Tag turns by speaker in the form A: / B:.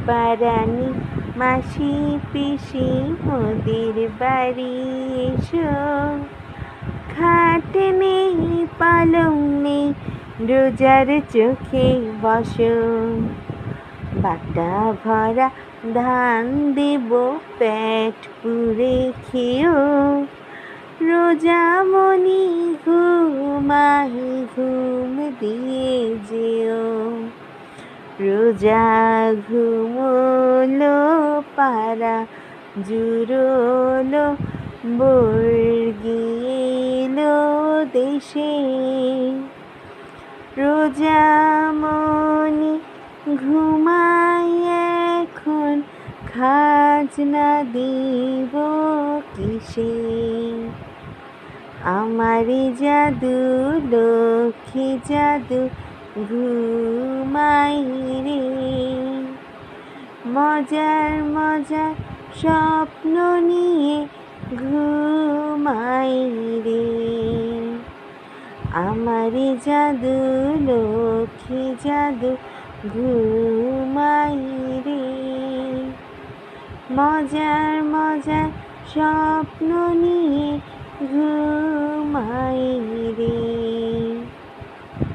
A: পারানি মাসি পিসি মোদের বাড়ি এসো। খাট নেই পালং নেই রোজার চোখে বসো। বাটা ভরা ধান দেব পেট পুরে খেও। রোজামণি ঘুমাই ঘুম দিয়ে যেও। রোজা ঘুমোলো পাড়া জুড়োলো বর্গিলো দেশে। রোজামণি ঘুমাই এখন খাজনা দিব কিসে। আমারি জাদু লক্ষ্মী জাদু ঘুমাই রে। মজার মজার স্বপ্ন নিয়ে ঘুমাই রে। আমারি জাদু লক্ষ্মী জাদু ঘুমাই রে। মজার মজার স্বপ্ন নিয়ে